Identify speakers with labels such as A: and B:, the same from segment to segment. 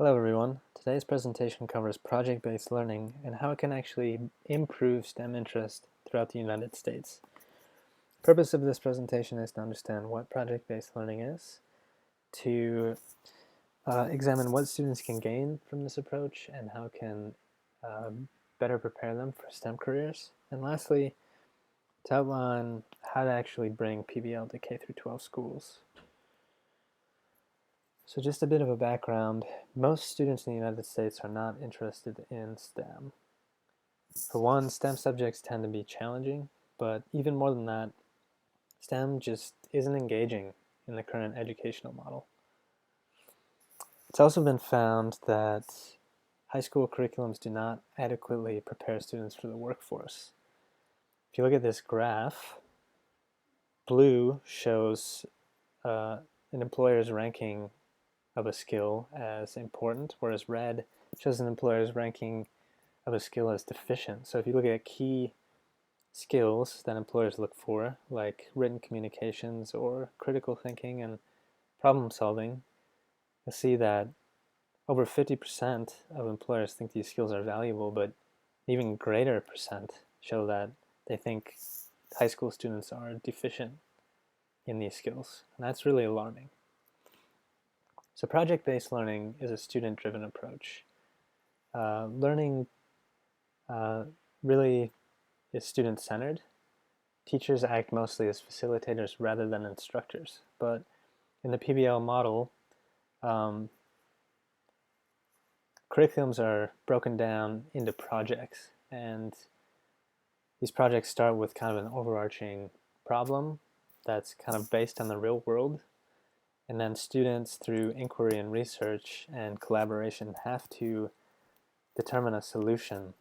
A: Hello everyone. Today's presentation covers project-based learning and how it can actually improve STEM interest throughout the United States. The purpose of this presentation is to understand what project-based learning is, to examine what students can gain from this approach and how it can better prepare them for STEM careers, and lastly, to outline how to actually bring PBL to K-12 schools. So just a bit of a background, most students in the United States are not interested in STEM. For one, STEM subjects tend to be challenging, but even more than that, STEM just isn't engaging in the current educational model. It's also been found that high school curriculums do not adequately prepare students for the workforce. If you look at this graph, blue shows an employer's ranking of a skill as important, whereas red shows an employer's ranking of a skill as deficient. So if you look at key skills that employers look for, like written communications or critical thinking and problem solving, you'll see that over 50% of employers think these skills are valuable, but even greater percent show that they think high school students are deficient in these skills. And that's really alarming. So project-based learning is a student-driven approach. Learning really is student-centered. Teachers act mostly as facilitators rather than instructors. But in the PBL model, curriculums are broken down into projects. And these projects start with kind of an overarching problem that's kind of based on the real world. And then students, through inquiry and research and collaboration, have to determine a solution,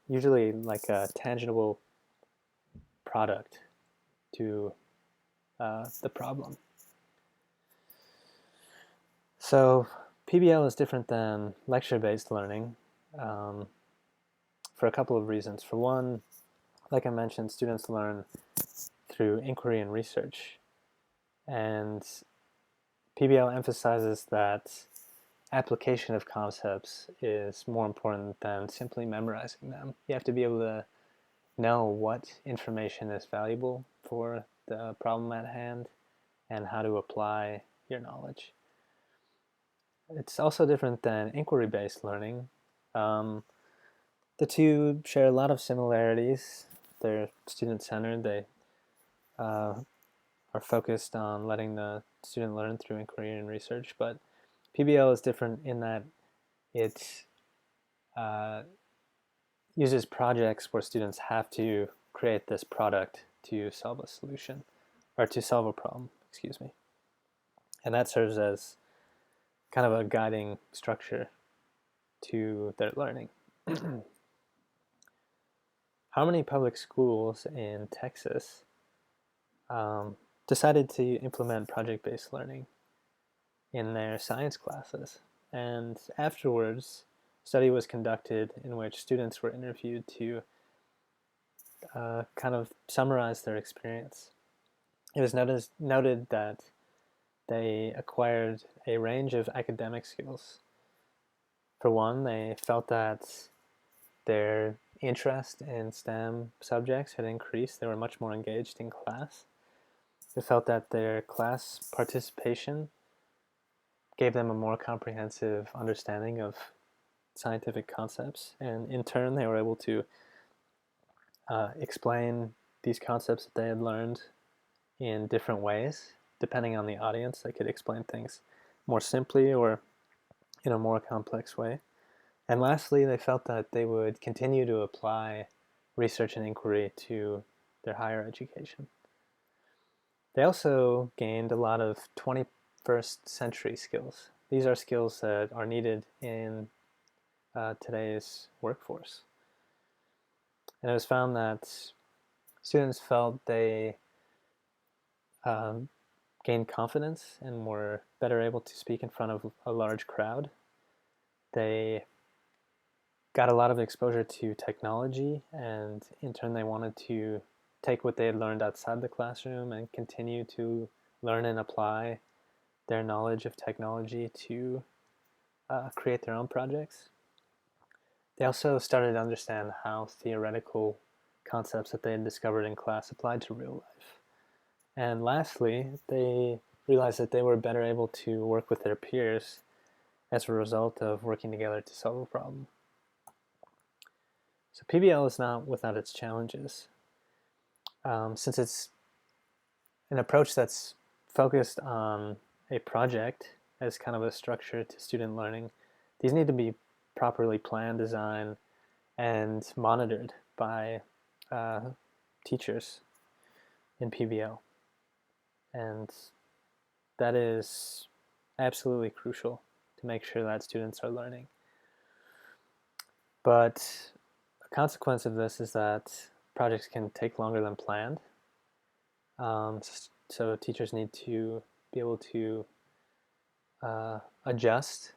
A: usually like a tangible product to the problem. So PBL is different than lecture-based learning for a couple of reasons. For one, like I mentioned, students learn through inquiry and research. And PBL emphasizes that application of concepts is more important than simply memorizing them. You have to be able to know what information is valuable for the problem at hand and how to apply your knowledge. It's also different than inquiry-based learning. The two share a lot of similarities. They're student-centered. They are focused on letting the student learn through inquiry and research, but PBL is different in that it uses projects where students have to create this product to solve a solution, or to solve a problem, excuse me. And that serves as kind of a guiding structure to their learning. Harmony Public Schools in Texas decided to implement project-based learning in their science classes. And afterwards, a study was conducted in which students were interviewed to kind of summarize their experience. It was noted that they acquired a range of academic skills. For one, they felt that their interest in STEM subjects had increased. They were much more engaged in class. They felt that their class participation gave them a more comprehensive understanding of scientific concepts, and in turn they were able to explain these concepts that they had learned in different ways. Depending on the audience, they could explain things more simply or in a more complex way. And lastly, they felt that they would continue to apply research and inquiry to their higher education. They also gained a lot of 21st century skills. These are skills that are needed in today's workforce. And it was found that students felt they gained confidence and were better able to speak in front of a large crowd. They got a lot of exposure to technology, and in turn they wanted to take what they had learned outside the classroom and continue to learn and apply their knowledge of technology to create their own projects. They also started to understand how theoretical concepts that they had discovered in class applied to real life. And lastly, they realized that they were better able to work with their peers as a result of working together to solve a problem. So PBL is not without its challenges. Since it's an approach that's focused on a project as kind of a structure to student learning, these need to be properly planned, designed, and monitored by teachers in PBL. And that is absolutely crucial to make sure that students are learning. But a consequence of this is that projects can take longer than planned. So teachers need to be able to adjust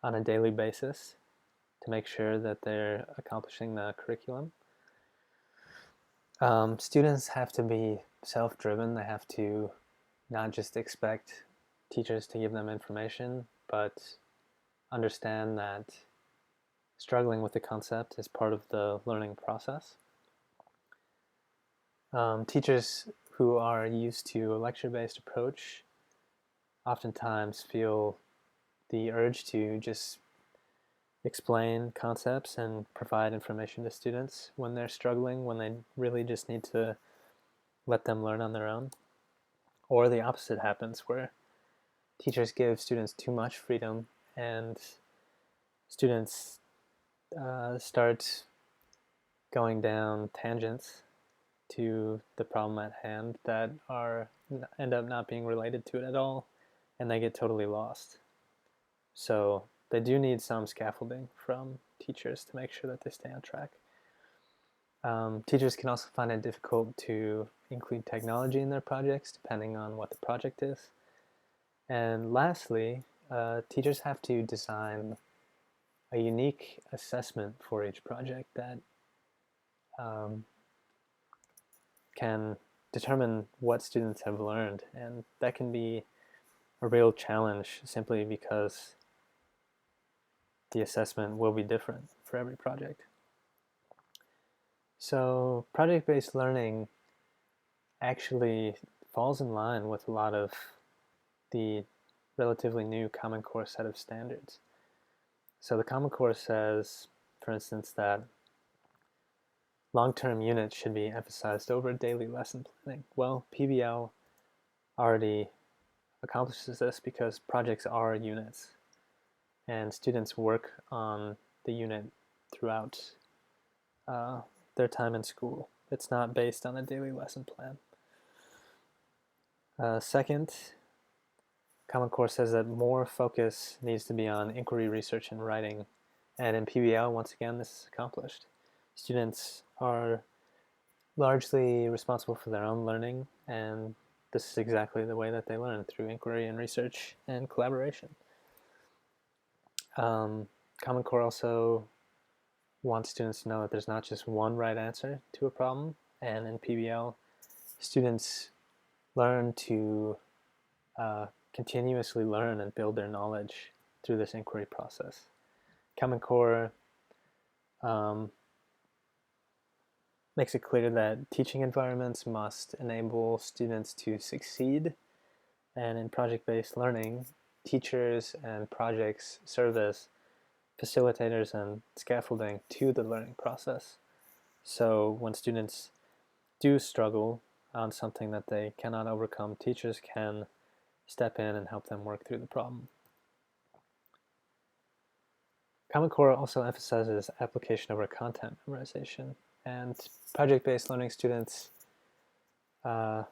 A: on a daily basis to make sure that they're accomplishing the curriculum. Students have to be self-driven. They have to not just expect teachers to give them information, but understand that struggling with the concept is part of the learning process. Teachers who are used to a lecture-based approach oftentimes feel the urge to just explain concepts and provide information to students when they're struggling, when they really just need to let them learn on their own. Or the opposite happens, where teachers give students too much freedom and students start going down tangents to the problem at hand that end up not being related to it at all, and they get totally lost. So they do need some scaffolding from teachers to make sure that they stay on track. Teachers can also find it difficult to include technology in their projects depending on what the project is. And lastly, teachers have to design a unique assessment for each project that can determine what students have learned, and that can be a real challenge simply because the assessment will be different for every project. So project-based learning actually falls in line with a lot of the relatively new Common Core set of standards. So the Common Core says, for instance, that long-term units should be emphasized over daily lesson planning. Well, PBL already accomplishes this because projects are units and students work on the unit throughout their time in school. It's not based on a daily lesson plan. Second, Common Core says that more focus needs to be on inquiry, research, and writing. And in PBL, once again, this is accomplished. Students are largely responsible for their own learning, and this is exactly the way that they learn, through inquiry and research and collaboration. Common Core also wants students to know that there's not just one right answer to a problem, and in PBL, students learn to continuously learn and build their knowledge through this inquiry process. Common Core makes it clear that teaching environments must enable students to succeed, and in project-based learning, teachers and projects serve as facilitators and scaffolding to the learning process. So when students do struggle on something that they cannot overcome, teachers can step in and help them work through the problem. Common Core also emphasizes application over content memorization, and project-based learning students can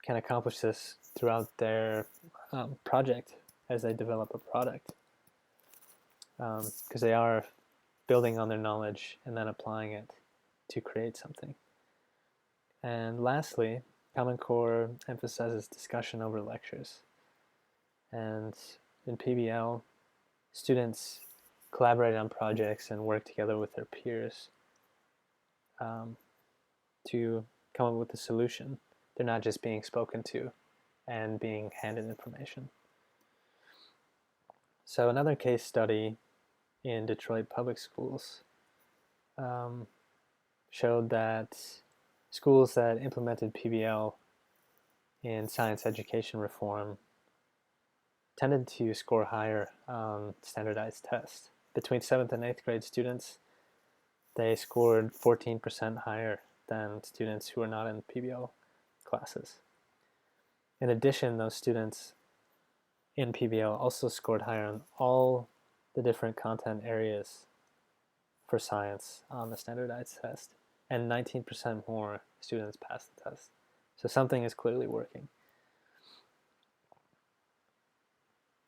A: accomplish this throughout their project as they develop a product, because they are building on their knowledge and then applying it to create something. And lastly, Common Core emphasizes discussion over lectures. And in PBL, students collaborate on projects and work together with their peers to come up with a solution. They're not just being spoken to and being handed information. So another case study in Detroit public schools showed that schools that implemented PBL in science education reform tended to score higher on standardized tests. Between 7th and 8th grade students, they scored 14% higher than students who were not in PBL classes. In addition, those students in PBL also scored higher on all the different content areas for science on the standardized test, and 19% more students passed the test. So something is clearly working.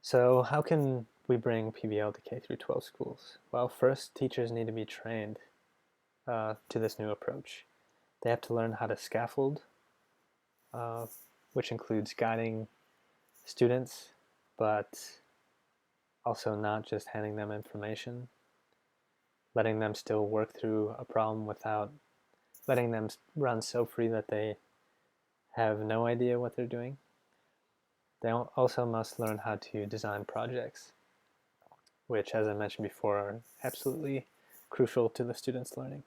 A: So how can we bring PBL to K through 12 schools? Well, first, teachers need to be trained to this new approach. They have to learn how to scaffold, which includes guiding students, but also not just handing them information, letting them still work through a problem without letting them run so free that they have no idea what they're doing. They also must learn how to design projects, which, as I mentioned before, are absolutely crucial to the students' learning.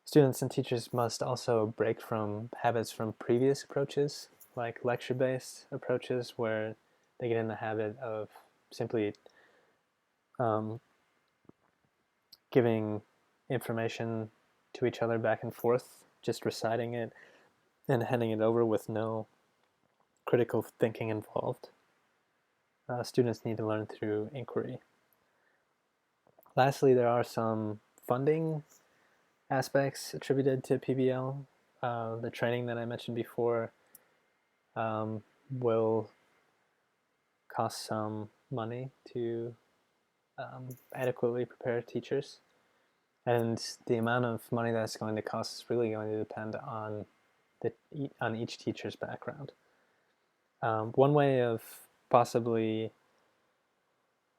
A: Students and teachers must also break from habits from previous approaches, like lecture-based approaches, where they get in the habit of simply giving information to each other back and forth, just reciting it and handing it over with no critical thinking involved. Students need to learn through inquiry. Lastly, there are some funding aspects attributed to PBL. The training that I mentioned before will cost some money to adequately prepare teachers. And the amount of money that's going to cost is really going to depend on each teacher's background. One way of possibly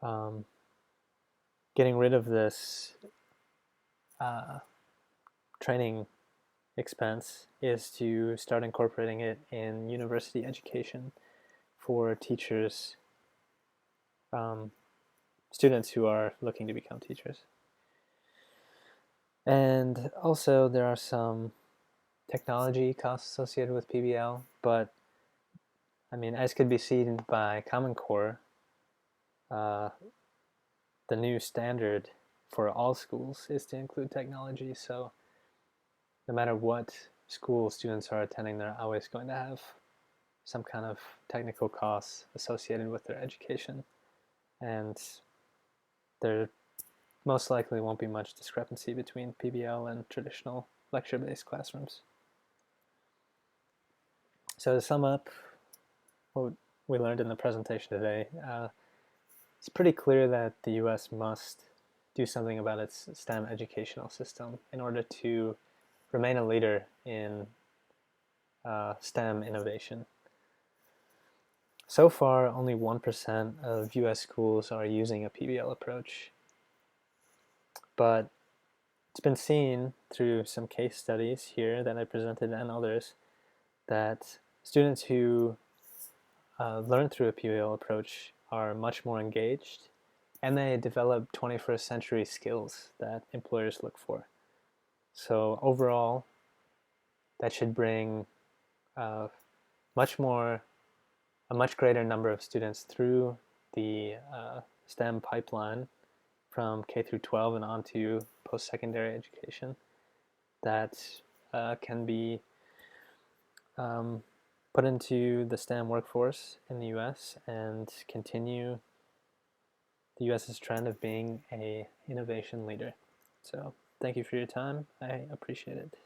A: getting rid of this training expense is to start incorporating it in university education for teachers, students who are looking to become teachers. And also there are some technology costs associated with PBL, but I mean, as could be seen by Common Core, the new standard for all schools is to include technology. So no matter what school students are attending, they're always going to have some kind of technical costs associated with their education. And there most likely won't be much discrepancy between PBL and traditional lecture-based classrooms. So to sum up what we learned in the presentation today, it's pretty clear that the US must do something about its STEM educational system in order to remain a leader in STEM innovation. So far, only 1% of US schools are using a PBL approach, but it's been seen through some case studies here that I presented and others that students who learn through a PBL approach are much more engaged, and they develop 21st century skills that employers look for. So overall, that should bring a much greater number of students through the STEM pipeline from K through 12 and on to post-secondary education that can be put into the STEM workforce in the US and continue the US's trend of being an innovation leader. So thank you for your time. I appreciate it.